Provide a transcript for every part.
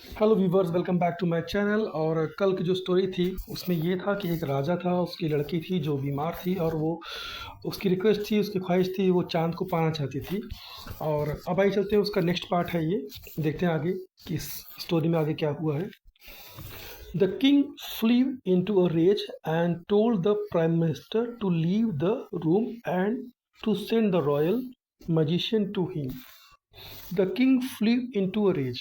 Hello viewers, welcome back to my channel. और कल की जो स्टोरी थी उसमें ये था कि एक राजा था, उसकी लड़की थी जो बीमार थी और वो उसकी रिक्वेस्ट थी, उसकी ख्वाहिश थी, वो चांद को पाना चाहती थी। और अब आइए चलते हैं, उसका नेक्स्ट पार्ट है ये। देखते हैं आगे कि इस स्टोरी में आगे क्या हुआ है। The king flew into a rage and told the prime minister to leave the room and to send the royal magician to him. The king flew into a rage.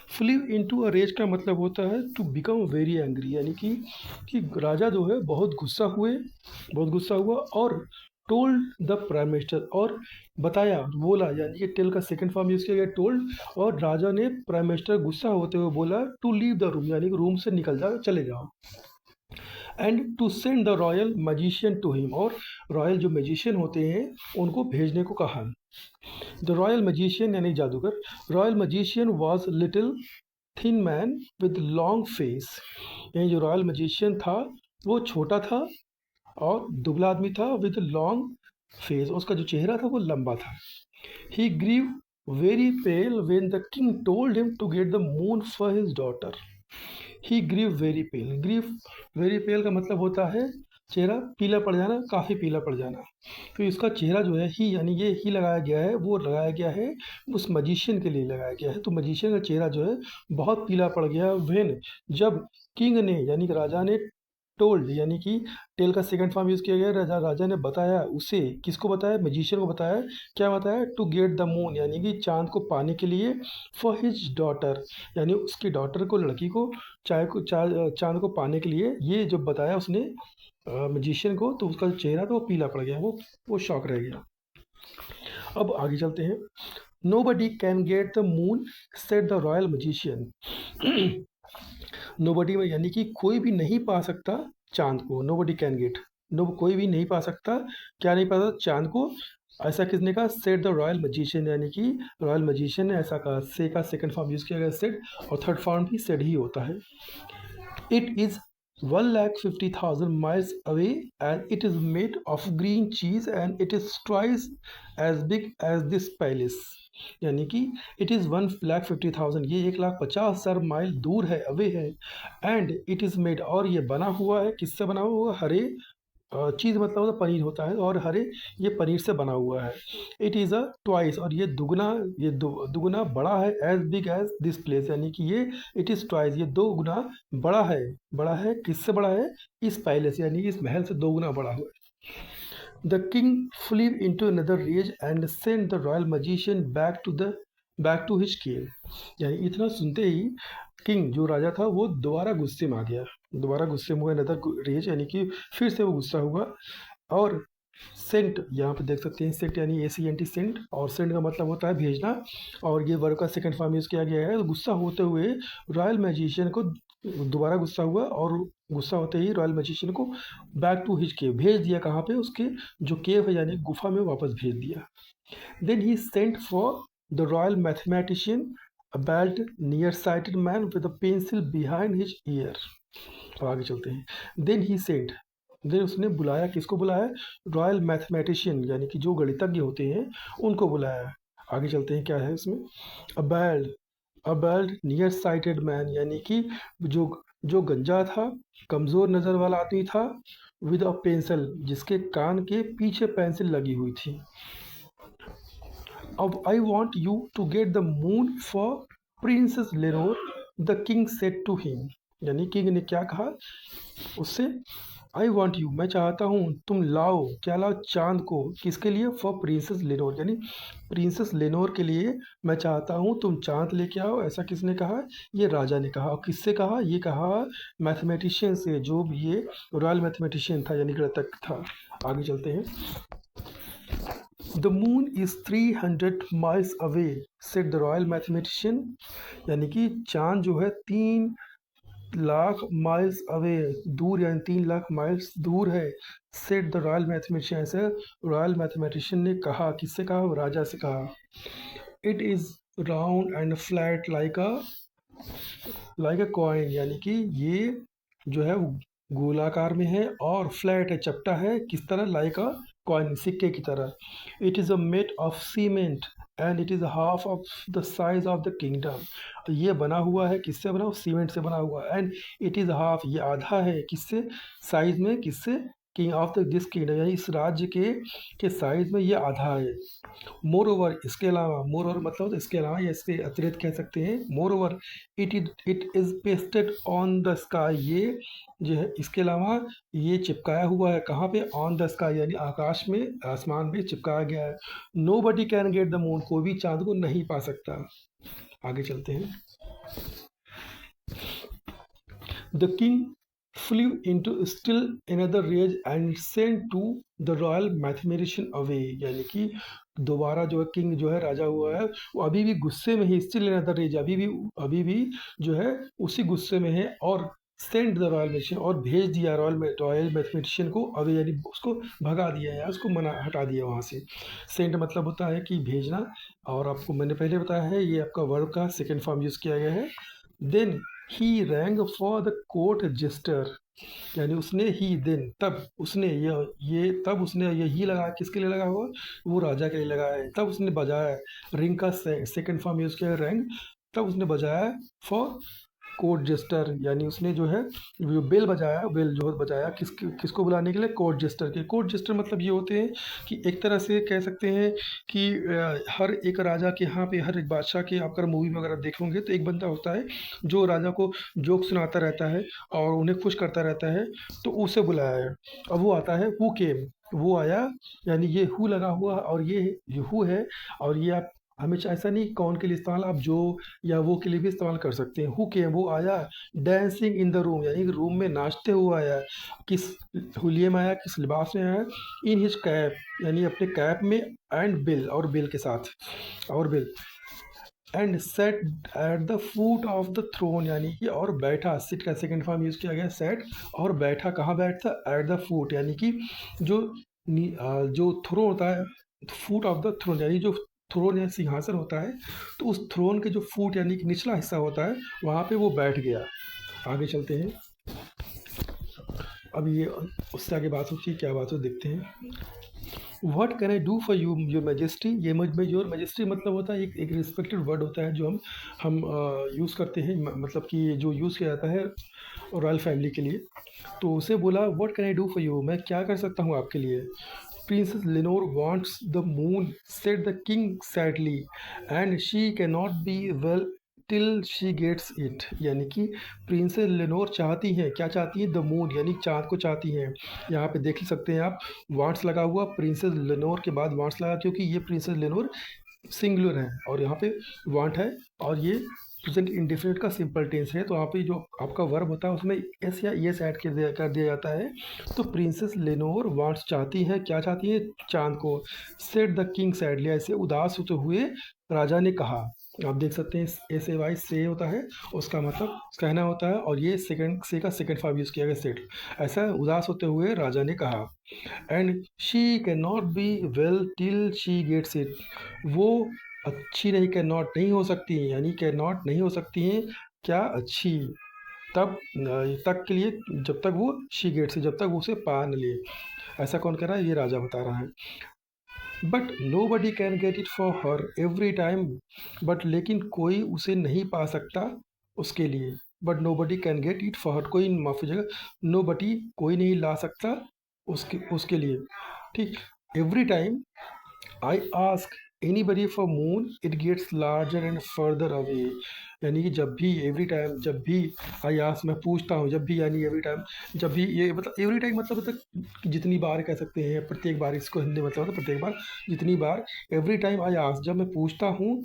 Flew into a rage का मतलब होता है to become very angry, यानी कि राजा जो है बहुत गुस्सा हुआ और टोल्ड द प्राइम मिनिस्टर, और बताया, बोला, यानी कि टेल का सेकंड फॉर्म यूज किया गया टोल्ड। और राजा ने प्राइम मिनिस्टर गुस्सा होते हुए बोला टू लीव द रूम, यानी कि रूम से निकल जाओ, चले जाओ। And to send the royal magician to him, और रॉयल जो मैजिशियन होते हैं उनको भेजने को कहा। द रॉयल मैजिशियन यानी जादूगर। Royal magician was little thin man with long face. यानी जो रॉयल मैजिशियन था वो छोटा था और दुबला आदमी था, विद लॉन्ग फेस, उसका जो चेहरा था वो लंबा था। He grew very pale when the king told him to get the moon for his daughter. He grew very pale. Grew very pale का मतलब होता है चेहरा पीला पड़ जाना, काफ़ी पीला पड़ जाना। तो इसका चेहरा जो है, ही यानी ये ही लगाया गया है, वो लगाया गया है उस मजिशियन के लिए लगाया गया है। तो मजिशियन का चेहरा जो है बहुत पीला पड़ गया व्हेन, जब किंग ने यानी कि राजा ने टोल्ड, यानी कि टेल का सेकंड फॉर्म यूज किया गया। राजा ने बताया उसे, किसको बताया, मैजिशियन को बताया। क्या बताया? टू गेट द मून, यानी कि चांद को पाने के लिए, फॉर हिज डॉटर, यानी उसकी डॉटर को, लड़की को, चांद को पाने के लिए। ये जब बताया उसने मैजिशियन को, तो उसका चेहरा तो वो पीला पड़ गया, वो शॉक रह गया। अब आगे चलते हैं। Nobody can get the moon, said the royal magician. Nobody में यानी कि कोई भी नहीं पा सकता चांद को। नोबडी कैन गेट, नो कोई भी नहीं पा सकता, क्या नहीं पा सकता? चांद को। ऐसा किसने कहा? सेट द रॉयल मैजिशियन, यानी कि रॉयल मैजिशियन ने ऐसा कहा। से का सेकंड फॉर्म यूज किया गया सेट, और थर्ड फॉर्म भी सेट ही होता है। It is 1,50,000 miles away and it is made of green cheese and it is twice as big as this palace। यानी कि इट इज़ 1,50,000, ये 1,50,000 माइल दूर है, अवे है। एंड इट इज़ मेड, और ये बना हुआ है, किससे बना हुआ? हरे चीज़ मतलब होता पनीर होता है, और हरे ये पनीर से बना हुआ है। इट इज़ अ ट्वाइस, और ये दुगना, ये दुगना बड़ा है, as big as this place, यानी कि ये इट इज़ ट्वाइस, ये 2 गुना बड़ा है। बड़ा है किससे बड़ा है? इस पैलेस, यानी कि इस महल से 2 गुना बड़ा हुआ है। The king flew into another rage and sent the royal magician back to his cave। यानी इतना सुनते ही किंग जो राजा था वो दोबारा गुस्से में आ गया। दोबारा गुस्से में हुआ, अनदर रेज, यानी कि फिर से वो गुस्सा हुआ। और सेंट, यहाँ पे देख सकते हैं सेंट यानी ACNT सेंट, और सेंट का मतलब होता है भेजना, और ये वर्ड का सेकंड फॉर्म यूज किया गया है। तो गुस्सा होते हुए रॉयल मैजिशियन को, दोबारा गुस्सा हुआ, और गुस्सा होते ही रॉयल मैजिशियन को बैक टू हिज केव भेज दिया। कहाँ पे? उसके जो केव है यानी गुफा में वापस भेज दिया। Then he sent for the royal mathematician, a bald near sighted man with a pencil behind his ear. अब आगे चलते हैं। देन ही सेंट, देन उसने बुलाया, किसको बुलाया? रॉयल मैथमेटिशियन, यानी कि जो गणितज्ञ होते हैं उनको बुलाया। आगे चलते हैं, क्या है इसमें? अबैल्ड, अबैल्ड नियर साइटेड मैन, यानी कि जो जो गंजा था, कमज़ोर नज़र वाला आदमी था, विद अ पेंसिल, जिसके कान के पीछे पेंसिल लगी हुई थी। अब I want you to get the moon for princess Lenore, the king said to him. यानी किंग ने क्या कहा उससे? आई वॉन्ट यू, मैं चाहता हूँ तुम लाओ, क्या लाओ? चांद को। किसके लिए? फॉर प्रिंसेस लेनोर, यानी प्रिंसेस लेनोर के लिए मैं चाहता हूँ तुम चांद लेके आओ। ऐसा किसने कहा? ये राजा ने कहा। और किससे कहा? ये कहा मैथमेटिशियन से, जो भी ये रॉयल मैथमेटिशियन था, यानी गणितज्ञ था। आगे चलते हैं। The moon is 300 miles away, said the royal mathematician. यानी कि चांद जो है 3 लाख माइल्स अवे, दूर, यानी 3 लाख माइल्स दूर है। सेट द रॉयल मैथमेटिशियन, ऐसे रॉयल मैथमेटिशियन ने कहा। किससे कहा? राजा से कहा। It is round and flat like a coin, यानी कि ये जो है वो गोलाकार में है और फ्लैट है, चपटा है, किस तरह? लाइक अ कॉइन, सिक्के की तरह। It is a made of cement and it is half of the size of the kingdom. ये बना हुआ है, किससे बना हुआ? सीमेंट से बना हुआ है। एंड इट इज़ हाफ, ये आधा है, किससे? साइज में, किससे? King of the this kingdom, यानी इस राज्य के साइज में ये आधा है। मोर ओवर, इसके अलावा, मोर ओवर मतलब इसके अलावा या इसके अतिरिक्त कह सकते हैं। More over it is pasted on the sky, ये जो है इसके अलावा ये चिपकाया हुआ है कहाँ पे? ऑन द स्काई, यानी आकाश में, आसमान में चिपकाया गया है। Nobody can get the moon, कोई भी चांद को नहीं पा सकता। आगे चलते हैं। The king flew into still another rage and sent to the royal mathematician away, यानी कि दोबारा जो है किंग जो है राजा हुआ है वो अभी भी गुस्से में ही, स्टिल अनदर रेज, अभी भी जो है उसी गुस्से में है। और सेंट द रॉयल मैथमेटिशियन, और भेज दिया रॉयल मैथमेटिशियन को अवे, यानी उसको भगा दिया है, उसको मना हटा दिया वहाँ से। सेंट मतलब होता है कि भेजना, और आपको मैंने पहले बताया है ये आपका वर्ब का सेकेंड फॉर्म यूज़ किया गया है। Then he rang for the court jester, यानी उसने ही, देन तब उसने ये तब उसने ये ही लगाया, किसके लिए लगा हुआ? वो राजा के लिए लगाया है। तब उसने बजाया, रिंग का सेकंड फॉर्म यूज किया है रैंग, तब उसने बजाया फॉर कोर्ट जेस्टर, यानी उसने जो है जो बेल बजाया, बेल जो है बजाया किसको बुलाने के लिए? कोर्ट जेस्टर के। कोर्ट जेस्टर मतलब ये होते हैं कि एक तरह से कह सकते हैं कि हर एक राजा के यहाँ पे, हर एक बादशाह के, आप अगर मूवी में अगर देखोगे तो एक बंदा होता है जो राजा को जोक सुनाता रहता है और उन्हें खुश करता रहता है, तो उसे बुलाया है। अब वो आता है, हु केम, वो आया, यानी ये हु लगा हुआ और ये हु है। और ये आप हमेशा ऐसा नहीं कौन के लिए इस्तेमाल, आप जो या वो के लिए भी इस्तेमाल कर सकते हैं। हु केम, वो आया, डांसिंग इन द रूम, यानी रूम में नाचते हुए आया। किस हुलिये में आया, किस लिबास में आया? इन हिज कैप, यानी अपने कैप में, एंड बिल, और बिल के साथ, और बिल। And sat at the foot of the throne, यानी कि और बैठा, सिट का सेकेंड फॉर्म यूज किया गया सेट, और बैठा कहाँ बैठता? एट द फूट, यानी कि जो जो थ्रोन होता है, फूट ऑफ द थ्रोन, यानी जो थ्रोन या सिंहासन होता है, तो उस थ्रोन के जो फूट यानी कि निचला हिस्सा होता है, वहाँ पे वो बैठ गया। आगे चलते हैं। अब ये उससे आगे बात होती है, क्या बात हो देखते हैं। What can I do for you your majesty, ये योर मैजेस्टी मतलब होता है एक रिस्पेक्टेड वर्ड होता है जो हम यूज़ करते हैं, मतलब कि जो यूज़ किया जाता है रॉयल फैमिली के लिए। तो उसे बोला what can I do for you, मैं क्या कर सकता हूँ आपके लिए? Princess Lenore wants the moon, said the king sadly, and she can not be well till she gets it, यानी कि प्रिंसेस लेनोर चाहती हैं, क्या चाहती है? द मून, यानी चाँद को चाहती हैं। यहाँ पे देख सकते हैं आप, वांट्स लगा हुआ, प्रिंसेस लेनोर के बाद वांट्स लगा, क्योंकि ये प्रिंसेस लेनोर सिंगुलर है और यहाँ पे वांट है, और ये प्रेजेंट इंडेफिनिट का सिंपल टेंस है। तो यहाँ पे जो आपका वर्ब होता है उसमें एस या एस ऐड कर दिया जाता है। तो प्रिंसेस लेनोर वांट्स चाहती है, क्या चाहती है? चांद को। सेड द किंग सैडली, ऐसे उदास होते हुए राजा ने कहा। आप देख सकते हैं एस ए वाई से होता है, उसका मतलब कहना होता है, और ये सेकंड से का सेकंड फॉर्म यूज़ किया गया सेट। ऐसा उदास होते हुए राजा ने कहा। And she can not be well till she gets it, वो अच्छी नहीं, कैन नॉट नहीं हो सकती हैं, यानी कैन नॉट नहीं हो सकती हैं क्या? अच्छी, तब तक के लिए जब तक वो शी गेट्स, जब तक वो उसे पा न ले। ऐसा कौन कह रहा है? ये राजा बता रहा है। But nobody can get it for her every time, but लेकिन कोई उसे नहीं पा सकता उसके लिए। But nobody can get it for her, कोई माफ़ी जगह नो बडी, कोई नहीं ला सकता उसके लिए। ठीक। Every time I ask anybody for moon it gets larger and further away, यानी कि जब भी, एवरी टाइम, जब भी, आई आस्क मैं पूछता हूँ, जब भी यानी एवरी टाइम, जब भी, ये मतलब एवरी टाइम मतलब होता है जितनी बार कह सकते हैं, प्रत्येक बार, इसको हिंदी मतलब होता है प्रत्येक बार, जितनी बार। एवरी टाइम आई आस्क, जब मैं पूछता हूँ,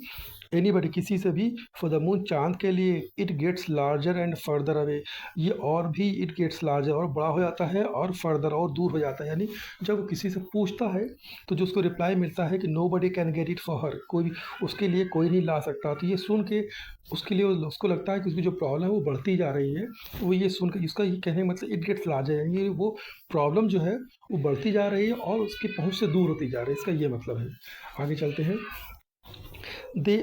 एनीबडी किसी से भी, फॉर द मून चांद के लिए, it gets larger and further away, ये और भी इट गेट्स लार्जर, और बड़ा हो जाता है, और फर्दर और दूर हो जाता है। यानी जब वो किसी से पूछता है तो जो उसको रिप्लाई मिलता है कि nobody can get it for her, कोई भी उसके लिए कोई नहीं ला सकता, तो ये सुन के उसके लिए उसको लगता है कि उसकी जो प्रॉब्लम है वो बढ़ती जा रही है। तो वो ये सुन के, इसका ये कहने का मतलब इट गेट्स लार्जर, यानी वो प्रॉब्लम जो है वो बढ़ती जा रही है और उसकी पहुँच से दूर होती जा रही है, इसका ये मतलब है। आगे चलते हैं। They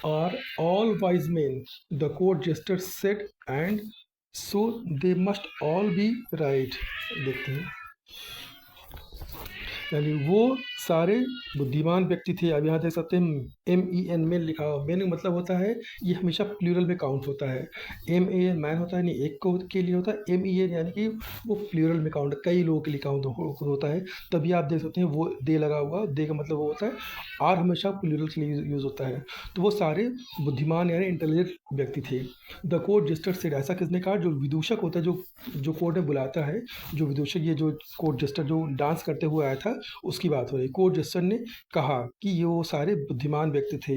are all wise men, the court jester said, and so they must all be right. देखते हैं। यानी वो सारे बुद्धिमान व्यक्ति थे। अब यहाँ देख सकते हैं MEN में लिखा हुआ, मैन का मतलब होता है ये हमेशा प्लूरल में काउंट होता है। MAN मैन होता है यानी एक को के लिए होता है, MEN यानी कि वो प्लूरल में काउंट कई लोगों के लिए काउंट होता है। तभी आप देख सकते हैं वो दे लगा हुआ, दे का मतलब वो होता है आर हमेशा प्लूरल के लिए यूज़ होता है। तो वो सारे बुद्धिमान यानी इंटेलिजेंट व्यक्ति थे। द कोर्ट जस्टर सेड, ऐसा किसने कहा? जो विदूषक होता है, जो कोर्ट में बुलाता है, जो विदूषक, ये जो कोर्ट जस्टर जो डांस करते हुए आया था उसकी बात हो रही। कोर्ट जस्टर ने कहा कि ये वो सारे बुद्धिमान व्यक्ति थे।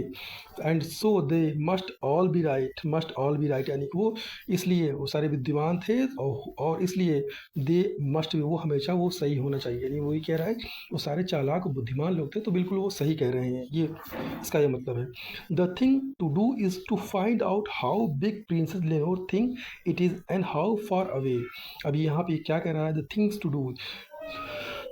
And so they must all be right, must all be right यानी कि वो इसलिए वो सारे बुद्धिमान थे और इसलिए दे मस्ट वो हमेशा वो सही होना चाहिए। यानी वही कह रहा है वो सारे चालाक बुद्धिमान लोग थे तो बिल्कुल वो सही कह रहे हैं, ये इसका ये मतलब है। The thing to do is to find out how big princess Lenore think it is and how far away. अब यहाँ पे क्या कह रहा है? The things to do,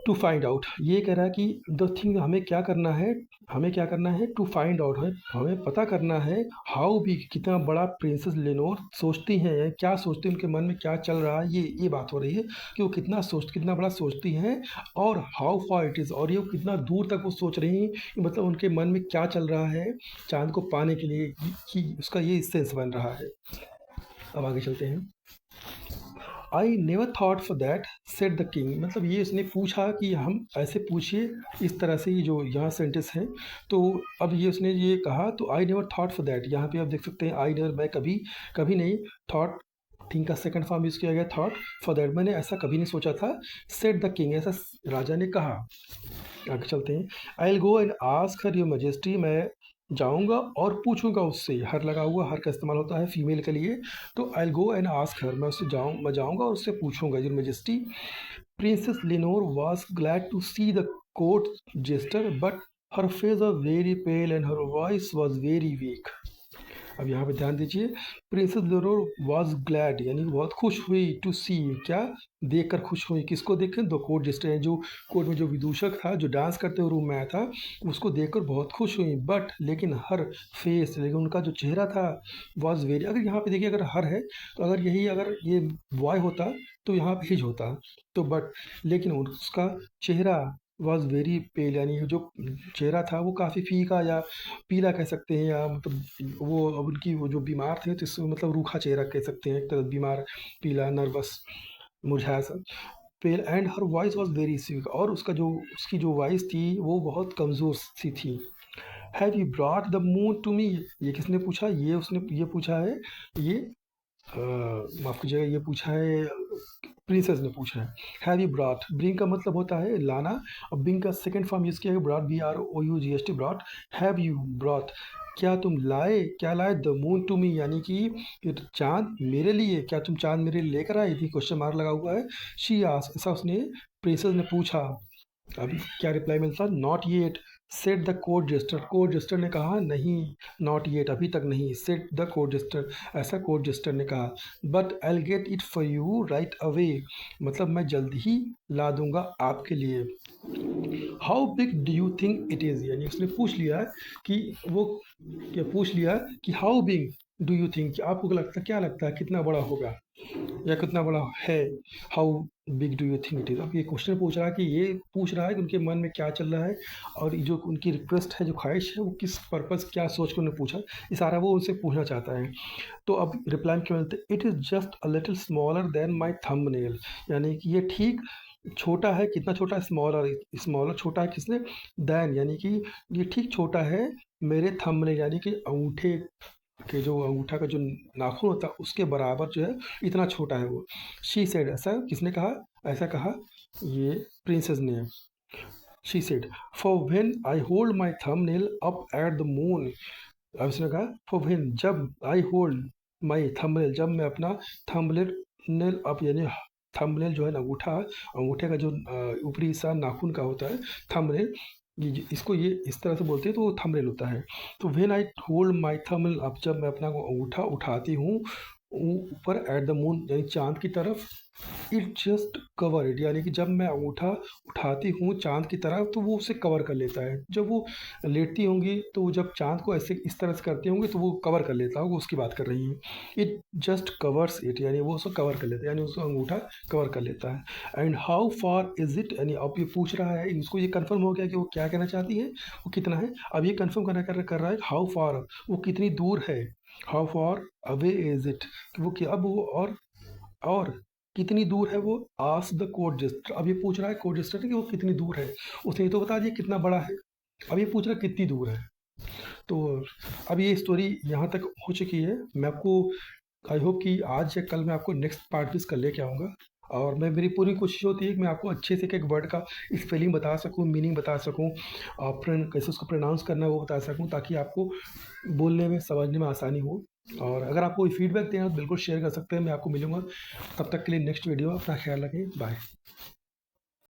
to find out, ये कह रहा है कि द थिंग हमें क्या करना है, हमें क्या करना है? टू फाइंड आउट है, हमें पता करना है हाउ भी कितना बड़ा प्रिंसेस लेनोर सोचती हैं, क्या सोचती हैं, उनके मन में क्या चल रहा है, ये बात हो रही है कि वो कितना बड़ा सोचती हैं और हाउ फार इट इज़, और ये कितना दूर तक वो सोच रही हैं, मतलब उनके मन में क्या चल रहा है चांद को पाने के लिए, कि उसका ये सेंस बन रहा है। अब आगे चलते हैं। I never thought for that said the king, मतलब ये उसने पूछा कि हम ऐसे पूछिए इस तरह से, ये जो यहाँ सेंटेंस है तो अब ये उसने ये कहा तो I never thought for that, यहाँ पे आप देख सकते हैं आई नेवर, मैं कभी कभी नहीं, थॉट थिंग का सेकंड फॉर्म यूज़ किया गया थॉट फॉर दैट, मैंने ऐसा कभी नहीं सोचा था। सेड द किंग, ऐसा राजा ने कहा। आगे चलते हैं। आई will go and ask her your majesty, मैं जाऊंगा और पूछूंगा उससे, हर लगा हुआ, हर का इस्तेमाल होता है फीमेल के लिए, तो I will go and ask her, मैं जाऊंगा और उससे पूछूंगा your majesty. Princess Lenore was glad to see the court jester but her face was very pale and her voice was very weak. अब यहाँ पे ध्यान दीजिए, प्रिंसेस लिनोर वॉज ग्लैड यानी बहुत खुश हुई, टू सी क्या, देखकर खुश हुई, किसको देखकर? द कोर्ट जेस्टर, जो कोर्ट में जो विदूषक था जो डांस करते हुए रूम में आया था उसको देखकर बहुत खुश हुई। बट लेकिन हर फेस, लेकिन उनका जो चेहरा था वॉज वेरी, अगर यहाँ पे देखिए अगर हर है तो अगर यही अगर ये बॉय होता तो यहाँ पे हिज होता, तो बट लेकिन उसका चेहरा वॉज वेरी पेल यानी जो चेहरा था वो काफ़ी फीका या पीला कह सकते हैं, या मतलब वो अब उनकी वो जो बीमार थे तो इसमें मतलब रूखा चेहरा कह सकते हैं, एक तरह बीमार, पीला, नर्वस, मुरझाया सा, पेल and her voice was very sick, और उसकी जो वॉइस थी वो बहुत कमज़ोर सी थी। Have you brought the moon to me, ये किसने पूछा? ये उसने ये पूछा है, ये माफ़ कीजिएगा, ये पूछा है प्रिंसेस ने पूछा है। हैव यू ब्रॉट, ब्रिंग का मतलब होता है लाना, और ब्रिंग का सेकंड फॉर्म यूज़ किया है brought, BROUGHT brought. Have you brought, क्या तुम लाए, क्या लाए? द मून टू मी यानी कि ये चाँद मेरे लिए, क्या तुम चाँद मेरे लिए लेकर आए थी? क्वेश्चन मार्क लगा हुआ है। शी आस्क्ड, ऐसा उसने प्रिंसेस ने पूछा। अभी क्या रिप्लाई मिलता? Not yet said the court jester, court jester ने कहा नहीं, नॉट येट अभी तक नहीं, सेट द कोर्ट जेस्टर, ऐसा कोर्ट जेस्टर ने कहा। But I will get it for you right away, मतलब मैं जल्द ही ला दूंगा आपके लिए। How big do you think it is, यानी उसने पूछ लिया कि वो क्या पूछ लिया कि how big do you think, आपको लगता क्या लगता है कितना बड़ा होगा या कितना बड़ा है? How big do you think it is, अब ये क्वेश्चन पूछ रहा है कि ये पूछ रहा है कि उनके मन में क्या चल रहा है, और ये जो उनकी रिक्वेस्ट है, जो ख्वाहिश है, वो किस पर्पज़, क्या सोच कर उन्होंने पूछा, ये सारा वो उनसे पूछना चाहता है। तो अब रिप्लाई में क्या मिलता है? It is just a little smaller than my thumbnail, यानी कि ये ठीक छोटा है, कितना छोटा? स्मॉलर, स्मॉलर छोटा है किसने? दैन, यानी कि ये ठीक छोटा है मेरे थंबनेल यानी कि अंगूठे के, जो अंगूठा का जो नाखून होता है उसके बराबर जो है, इतना छोटा है वो। शी सेड, ऐसा किसने कहा? ऐसा कहा ये प्रिंसेस ने। She said for when I hold my thumbnail up at the moon, अब उसने कहा फॉर व्हेन, जब, आई होल्ड माई थंबनेल, जब मैं अपना थंबनेल अप, यानी थंबनेल जो है ना अंगूठा, अंगूठे का जो ऊपरी हिस्सा नाखून का होता है थंबनेल, इसको ये इस तरह से बोलते हैं तो वो थंबनेल होता है। तो when I hold my thumbnail up, जब मैं अपना अंगूठा उठाती हूँ ऊपर एट द मून यानी चांद की तरफ, इट जस्ट कवर इट, यानी कि जब मैं अंगूठा उठाती हूँ चाँद की तरफ तो वो उसे कवर कर लेता है। जब वो लेटती होंगी तो वो जब चाँद को ऐसे इस तरह से करती होंगी तो वो कवर कर लेता होगा, उसकी बात कर रही हैं। इट जस्ट कवर्स इट, यानी वो उसको कवर कर लेता है, यानी उसका अंगूठा कवर कर लेता है। And how far is it, यानी अब ये पूछ रहा है, उसको ये कन्फर्म हो गया कि वो क्या कहना चाहती है, वो कितना है। अब ये कन्फर्म कर रहा है हाउ फार, वो कितनी दूर है। How far away is it, कि वो क्या, अब वो और कितनी दूर है वो। आस्क द कोड जेस्टर, अब ये पूछ रहा है कोड जेस्टर कि वो कितनी दूर है। उसने ये तो बता दिया कितना बड़ा है, अब ये पूछ रहा है कितनी दूर है। तो अब ये स्टोरी यहाँ तक हो चुकी है। मैं आपको आई होप कि आज या कल मैं आपको नेक्स्ट पार्ट भी इसका लेके आऊँगा। और मैं मेरी पूरी कोशिश होती है कि मैं आपको अच्छे से एक-एक वर्ड का स्पेलिंग बता सकूँ, मीनिंग बता सकूँ, कैसे उसको प्रोनाउंस करना है वो बता सकूँ, ताकि आपको बोलने में, समझने में आसानी हो। और अगर आपको कोई फीडबैक देना हो तो बिल्कुल शेयर कर सकते हैं, मैं आपको मिलूँगा। तब तक के लिए नेक्स्ट वीडियो, अपना ख्याल रखें, बाय।